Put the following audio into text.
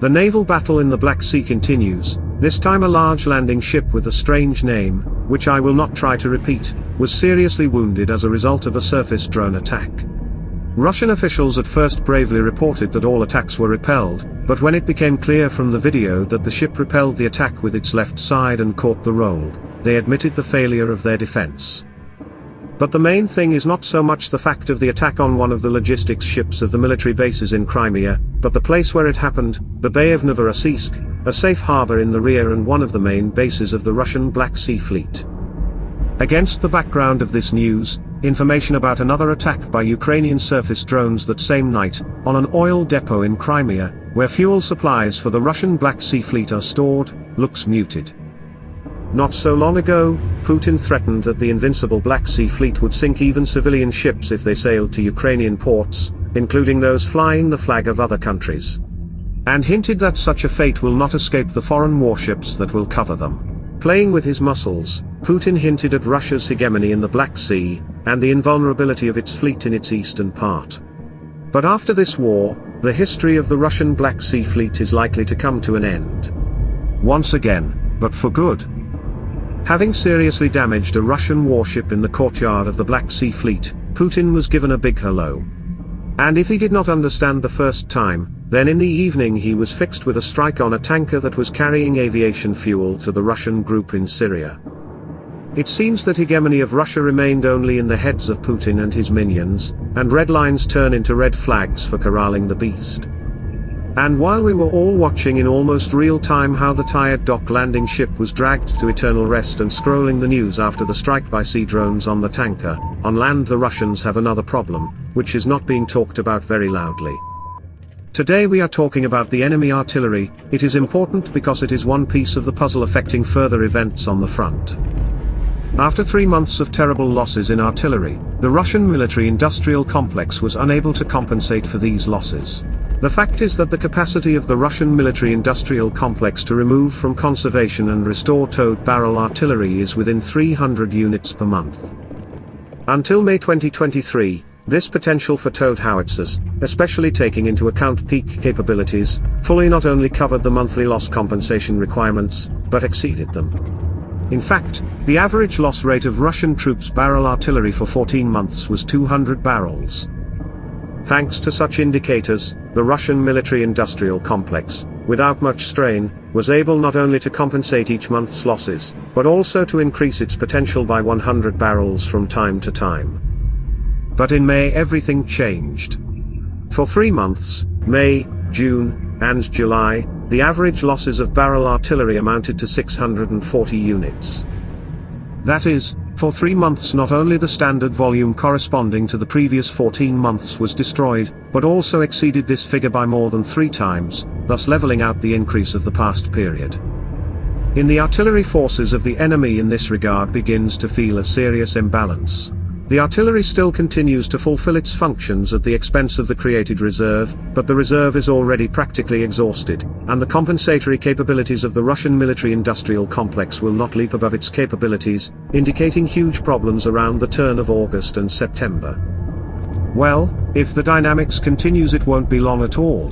The naval battle in the Black Sea continues. This time a large landing ship with a strange name, which I will not try to repeat, was seriously wounded as a result of a surface drone attack. Russian officials at first bravely reported that all attacks were repelled, but when it became clear from the video that the ship repelled the attack with its left side and caught the roll, they admitted the failure of their defense. But the main thing is not so much the fact of the attack on one of the logistics ships of the military bases in Crimea, but the place where it happened, the Bay of Novorossiysk, a safe harbor in the rear and one of the main bases of the Russian Black Sea Fleet. Against the background of this news, information about another attack by Ukrainian surface drones that same night, on an oil depot in Crimea, where fuel supplies for the Russian Black Sea Fleet are stored, looks muted. Not so long ago, Putin threatened that the invincible Black Sea Fleet would sink even civilian ships if they sailed to Ukrainian ports, including those flying the flag of other countries. And hinted that such a fate will not escape the foreign warships that will cover them. Playing with his muscles, Putin hinted at Russia's hegemony in the Black Sea, and the invulnerability of its fleet in its eastern part. But after this war, the history of the Russian Black Sea Fleet is likely to come to an end. Once again, but for good. Having seriously damaged a Russian warship in the courtyard of the Black Sea Fleet, Putin was given a big hello. And if he did not understand the first time, then in the evening he was fixed with a strike on a tanker that was carrying aviation fuel to the Russian group in Syria. It seems that hegemony of Russia remained only in the heads of Putin and his minions, and red lines turn into red flags for corralling the beast. And while we were all watching in almost real time how the tired dock landing ship was dragged to eternal rest and scrolling the news after the strike by sea drones on the tanker, on land the Russians have another problem, which is not being talked about very loudly. Today we are talking about the enemy artillery. It is important because it is one piece of the puzzle affecting further events on the front. After 3 months of terrible losses in artillery, the Russian military-industrial complex was unable to compensate for these losses. The fact is that the capacity of the Russian military-industrial complex to remove from conservation and restore towed barrel artillery is within 300 units per month. Until May 2023, this potential for towed howitzers, especially taking into account peak capabilities, fully not only covered the monthly loss compensation requirements, but exceeded them. In fact, the average loss rate of Russian troops' barrel artillery for 14 months was 200 barrels. Thanks to such indicators, the Russian military-industrial complex, without much strain, was able not only to compensate each month's losses, but also to increase its potential by 100 barrels from time to time. But in May everything changed. For 3 months, May, June, and July, the average losses of barrel artillery amounted to 640 units. That is, for 3 months not only the standard volume corresponding to the previous 14 months was destroyed, but also exceeded this figure by more than 3 times, thus leveling out the increase of the past period. In the artillery forces of the enemy in this regard begins to feel a serious imbalance. The artillery still continues to fulfill its functions at the expense of the created reserve, but the reserve is already practically exhausted, and the compensatory capabilities of the Russian military-industrial complex will not leap above its capabilities, indicating huge problems around the turn of August and September. Well, if the dynamics continues it won't be long at all.